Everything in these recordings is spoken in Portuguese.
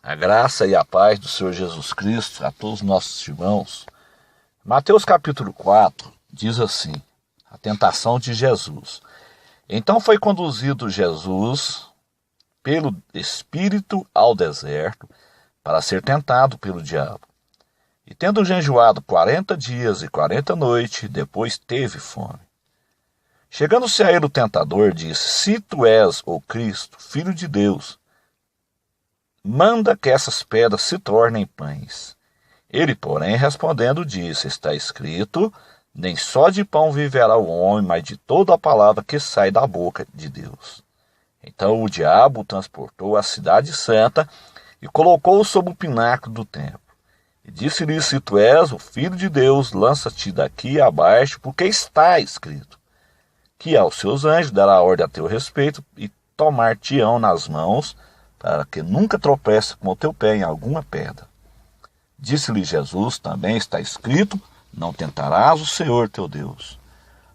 A graça e a paz do Senhor Jesus Cristo a todos os nossos irmãos. Mateus capítulo 4 diz assim, a tentação de Jesus. Então foi conduzido Jesus pelo Espírito ao deserto para ser tentado pelo diabo. E tendo jejuado 40 dias e 40 noites, depois teve fome. Chegando-se a ele o tentador, disse, se tu és o Cristo, Filho de Deus, manda que essas pedras se tornem pães. Ele, porém, respondendo, disse, está escrito, nem só de pão viverá o homem, mas de toda a palavra que sai da boca de Deus. Então o diabo o transportou à cidade santa e colocou-o sob o pináculo do templo. E disse-lhe, se tu és o Filho de Deus, lança-te daqui abaixo, porque está escrito, que aos seus anjos dará ordem a teu respeito e tomar-te-ão nas mãos, para que nunca tropece com o teu pé em alguma pedra. Disse-lhe Jesus, também está escrito, não tentarás o Senhor teu Deus.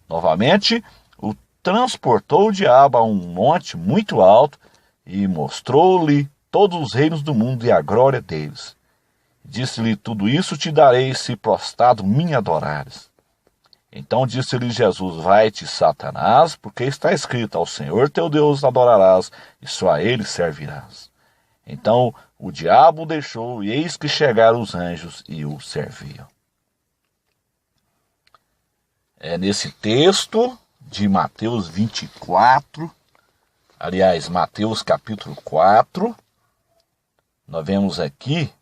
Novamente, o transportou o diabo a um monte muito alto e mostrou-lhe todos os reinos do mundo e a glória deles. Disse-lhe, tudo isso te darei se prostrado me adorares. Então disse-lhe Jesus, vai-te, Satanás, porque está escrito, ao Senhor teu Deus adorarás, e só a ele servirás. Então o diabo o deixou, e eis que chegaram os anjos e o serviam. É nesse texto de Mateus 24, aliás, Mateus capítulo 4, nós vemos aqui,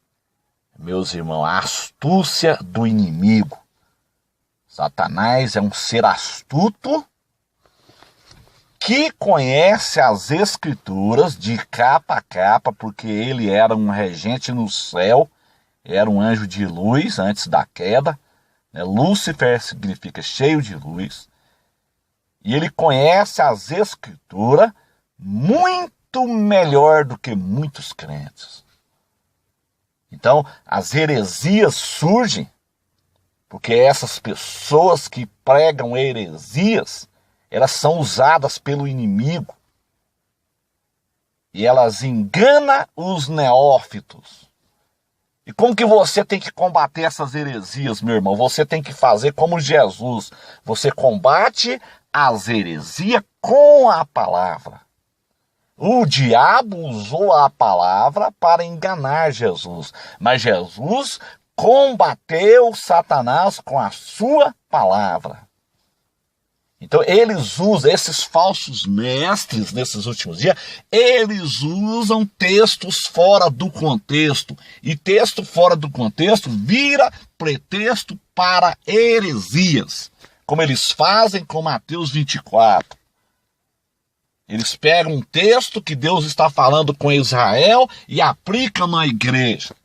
meus irmãos, a astúcia do inimigo. Satanás é um ser astuto que conhece as escrituras de capa a capa, porque ele era um regente no céu, era um anjo de luz antes da queda. Lúcifer significa cheio de luz. E ele conhece as escrituras muito melhor do que muitos crentes. Então, as heresias surgem porque essas pessoas que pregam heresias, elas são usadas pelo inimigo. E elas enganam os neófitos. E como que você tem que combater essas heresias, meu irmão? Você tem que fazer como Jesus. Você combate as heresias com a palavra. O diabo usou a palavra para enganar Jesus. Mas Jesus combateu Satanás com a sua palavra. Então eles usam, esses falsos mestres nesses últimos dias, eles usam textos fora do contexto. E texto fora do contexto vira pretexto para heresias. Como eles fazem com Mateus 24. Eles pegam um texto que Deus está falando com Israel e aplicam na igreja.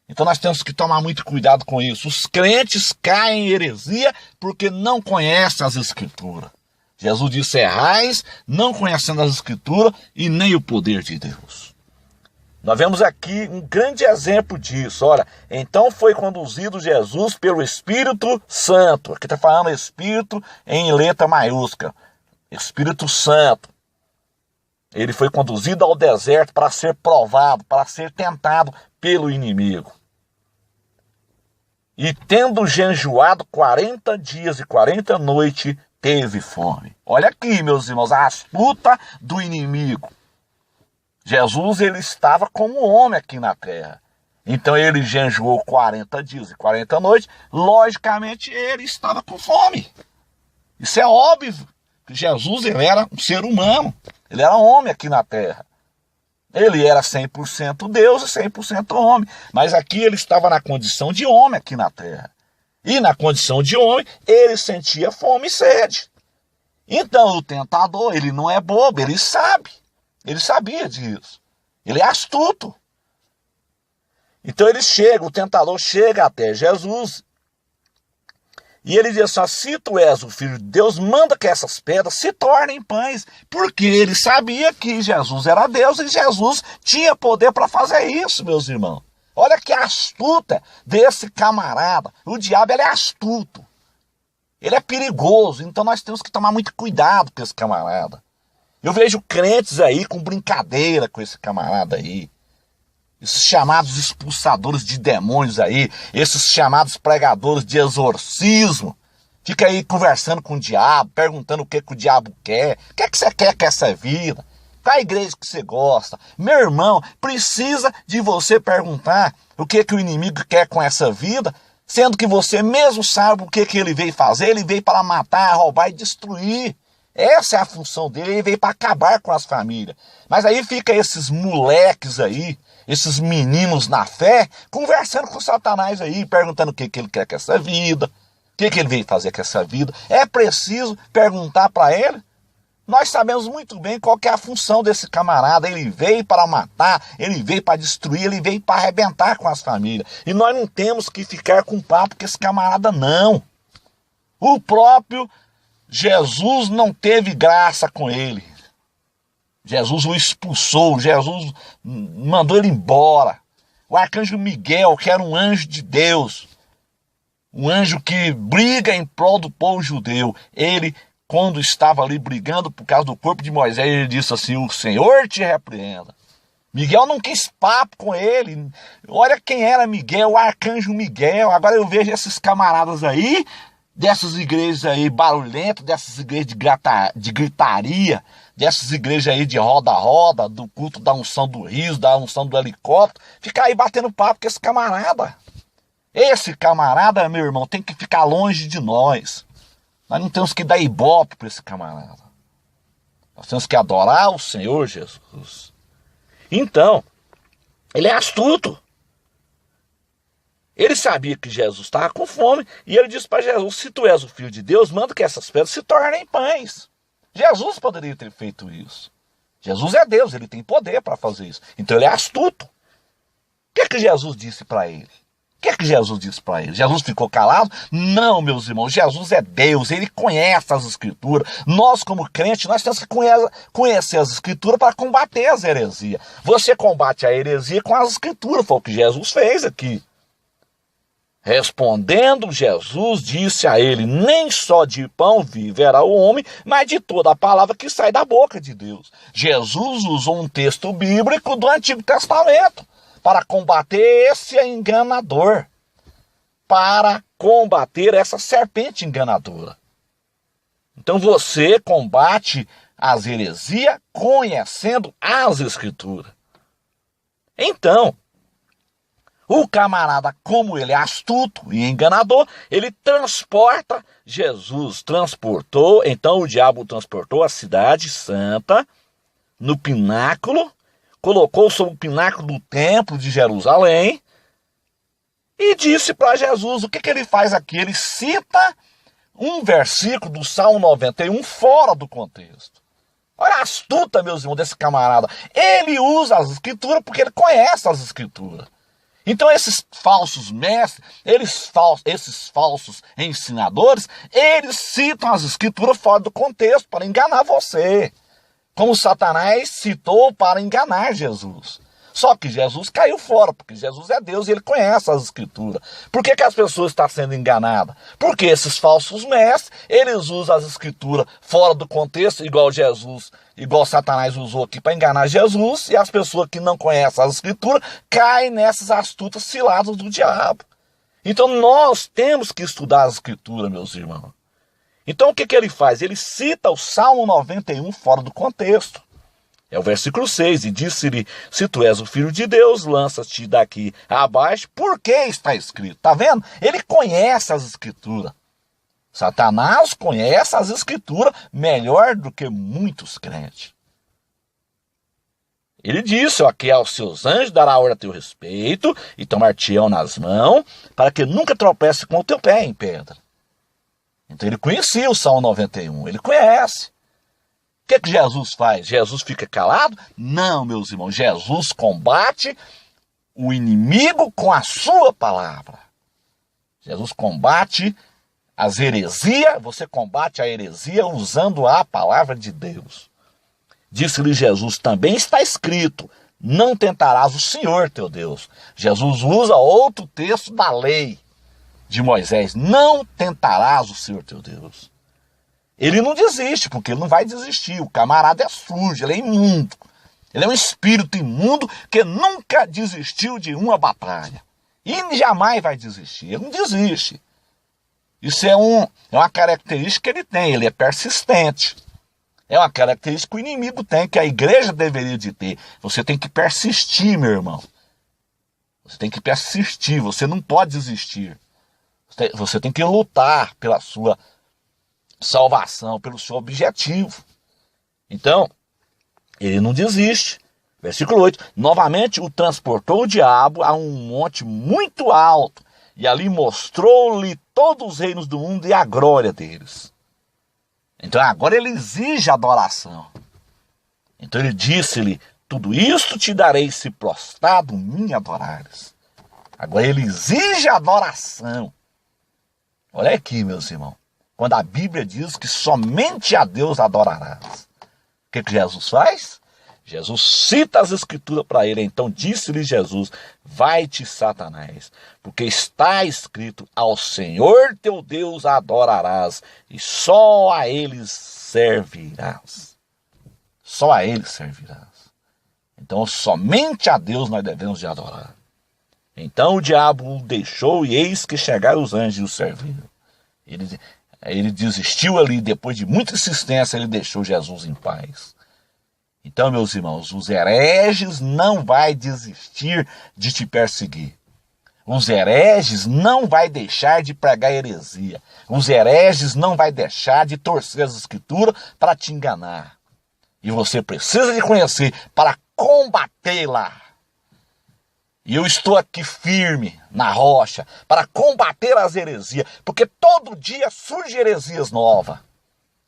Então nós temos que tomar muito cuidado com isso. Os crentes caem em heresia porque não conhecem as escrituras. Jesus disse, errais, não conhecendo as escrituras e nem o poder de Deus. Nós vemos aqui um grande exemplo disso. Olha, então foi conduzido Jesus pelo Espírito Santo. Aqui está falando Espírito em letra maiúscula. Espírito Santo. Ele foi conduzido ao deserto para ser provado, para ser tentado pelo inimigo. E tendo jejuado 40 dias e 40 noites, teve fome. Olha aqui, meus irmãos, a astuta do inimigo. Jesus, ele estava como homem aqui na terra. Então ele jejuou 40 dias e 40 noites. Logicamente, ele estava com fome. Isso é óbvio. Que Jesus, ele era um ser humano. Ele era homem aqui na terra. Ele era 100% Deus e 100% homem. Mas aqui ele estava na condição de homem aqui na terra. E na condição de homem, ele sentia fome e sede. Então o tentador, ele não é bobo, ele sabe. Ele sabia disso. Ele é astuto. Então ele chega, o tentador chega até Jesus. E ele diz assim, se tu és o Filho de Deus, manda que essas pedras se tornem pães. Porque ele sabia que Jesus era Deus e Jesus tinha poder para fazer isso, meus irmãos. Olha que astuta desse camarada. O diabo, ele é astuto. Ele é perigoso, então nós temos que tomar muito cuidado com esse camarada. Eu vejo crentes aí com brincadeira com esse camarada aí. esses chamados expulsadores de demônios aí, esses chamados pregadores de exorcismo, fica aí conversando com o diabo, perguntando o que o diabo quer, o que você quer com essa vida, qual a igreja que você gosta. Meu irmão, precisa de você perguntar o que o inimigo quer com essa vida, sendo que você mesmo sabe o que ele veio fazer. Ele veio para matar, roubar e destruir. Essa é a função dele, ele veio para acabar com as famílias. Mas aí fica esses moleques aí, esses meninos na fé, conversando com Satanás aí, perguntando o que ele quer com essa vida, o que ele veio fazer com essa vida. É preciso perguntar para ele. Nós sabemos muito bem qual que é a função desse camarada. Ele veio para matar, ele veio para destruir, ele veio para arrebentar com as famílias. E nós não temos que ficar com papo com esse camarada, não. O próprio Jesus não teve graça com ele. Jesus o expulsou, Jesus mandou ele embora. O arcanjo Miguel, que era um anjo de Deus, um anjo que briga em prol do povo judeu, ele, quando estava ali brigando por causa do corpo de Moisés, ele disse assim: o Senhor te repreenda. Miguel não quis papo com ele. Olha quem era Miguel, o arcanjo Miguel. Agora eu vejo esses camaradas aí, dessas igrejas aí barulhentas, dessas igrejas de gritaria, dessas igrejas aí de roda-roda, do culto da unção do riso, da unção do helicóptero, ficar aí batendo papo com esse camarada. Esse camarada, meu irmão, tem que ficar longe de nós. Nós não temos que dar ibope para esse camarada. Nós temos que adorar o Senhor Jesus. Então, ele é astuto. Ele sabia que Jesus estava com fome e ele disse para Jesus: se tu és o Filho de Deus, manda que essas pedras se tornem pães. Jesus poderia ter feito isso. Jesus é Deus, ele tem poder para fazer isso. Então ele é astuto. O que Jesus disse para ele? O que Jesus disse para ele? Jesus ficou calado? Não, meus irmãos, Jesus é Deus, ele conhece as Escrituras. Nós, como crentes, nós temos que conhecer as Escrituras para combater as heresias. Você combate a heresia com as Escrituras, foi o que Jesus fez aqui. Respondendo, Jesus disse a ele: nem só de pão viverá o homem, mas de toda a palavra que sai da boca de Deus. Jesus usou um texto bíblico do Antigo Testamento para combater esse enganador, para combater essa serpente enganadora. Então você combate as heresias conhecendo as Escrituras. Então, o camarada, como ele é astuto e enganador, ele transporta, Jesus transportou, então o diabo transportou a cidade santa no pináculo, colocou sobre o pináculo do templo de Jerusalém e disse para Jesus: o que ele faz aqui? Ele cita um versículo do Salmo 91 fora do contexto. Olha a astuta, meus irmãos, desse camarada. Ele usa as Escrituras porque ele conhece as Escrituras. Então esses falsos mestres, esses falsos ensinadores, eles citam as Escrituras fora do contexto para enganar você. Como Satanás citou para enganar Jesus. Só que Jesus caiu fora, porque Jesus é Deus e ele conhece as Escrituras. Por que as pessoas estão sendo enganadas? Porque esses falsos mestres, eles usam as Escrituras fora do contexto, igual Satanás usou aqui para enganar Jesus, e as pessoas que não conhecem as Escrituras caem nessas astutas ciladas do diabo. Então nós temos que estudar as Escrituras, meus irmãos. Então o que ele faz? Ele cita o Salmo 91 fora do contexto. É o versículo 6, e disse-lhe: se tu és o Filho de Deus, lança-te daqui abaixo, porque está escrito. Está vendo? Ele conhece as Escrituras. Satanás conhece as Escrituras melhor do que muitos crentes. Ele disse: ó, que aos seus anjos dará ordem a teu respeito, e tomar-te-ão nas mãos, para que nunca tropece com o teu pé em pedra. Então ele conhecia o Salmo 91, ele conhece. O que Jesus faz? Jesus fica calado? Não, meus irmãos, Jesus combate o inimigo com a sua palavra. Jesus combate as heresias, você combate a heresia usando a palavra de Deus. Disse-lhe Jesus: também está escrito, não tentarás o Senhor teu Deus. Jesus usa outro texto da lei de Moisés: não tentarás o Senhor teu Deus. Ele não desiste, porque ele não vai desistir. O camarada é sujo, ele é imundo. Ele é um espírito imundo que nunca desistiu de uma batalha. E jamais vai desistir. Ele não desiste. Isso é uma característica que ele tem. Ele é persistente. É uma característica que o inimigo tem, que a igreja deveria de ter. Você tem que persistir, meu irmão. Você tem que persistir. Você não pode desistir. Você tem que lutar pela sua salvação, pelo seu objetivo. Então, ele não desiste. Versículo 8. Novamente o transportou o diabo a um monte muito alto, e ali mostrou-lhe todos os reinos do mundo e a glória deles. Então agora ele exige adoração. Então ele disse-lhe: tudo isto te darei se prostrado me adorares. Agora ele exige adoração. Olha aqui, meus irmãos. Quando a Bíblia diz que somente a Deus adorarás, o que Jesus faz? Jesus cita as escrituras para ele. Então disse-lhe Jesus: vai-te, Satanás, porque está escrito: ao Senhor teu Deus adorarás e só a ele servirás. Só a ele servirás. Então somente a Deus nós devemos de adorar. Então o diabo o deixou, e eis que chegaram os anjos e o serviram. Ele desistiu ali, depois de muita insistência, ele deixou Jesus em paz. Então, meus irmãos, os hereges não vai desistir de te perseguir. Os hereges não vai deixar de pregar heresia. Os hereges não vai deixar de torcer as escrituras para te enganar. E você precisa de conhecer para combatê-la. E eu estou aqui firme na rocha para combater as heresias, porque todo dia surgem heresias novas.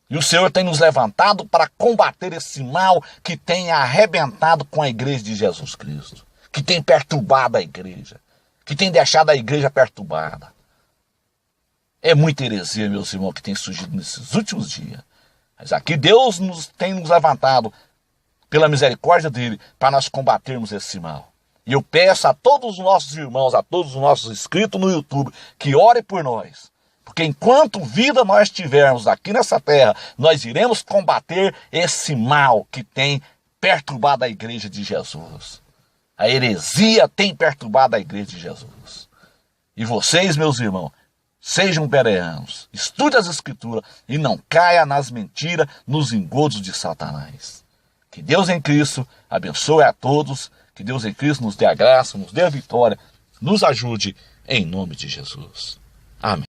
E o Senhor tem nos levantado para combater esse mal que tem arrebentado com a igreja de Jesus Cristo, que tem perturbado a igreja, que tem deixado a igreja perturbada. É muita heresia, meus irmãos, que tem surgido nesses últimos dias. Mas aqui Deus tem nos levantado, pela misericórdia dele, para nós combatermos esse mal. E eu peço a todos os nossos irmãos, a todos os nossos inscritos no YouTube, que orem por nós. Porque enquanto vida nós tivermos aqui nessa terra, nós iremos combater esse mal que tem perturbado a igreja de Jesus. A heresia tem perturbado a igreja de Jesus. E vocês, meus irmãos, sejam bereanos, estude as escrituras e não caia nas mentiras, nos engodos de Satanás. Que Deus em Cristo abençoe a todos, que Deus em Cristo nos dê a graça, nos dê a vitória, nos ajude em nome de Jesus.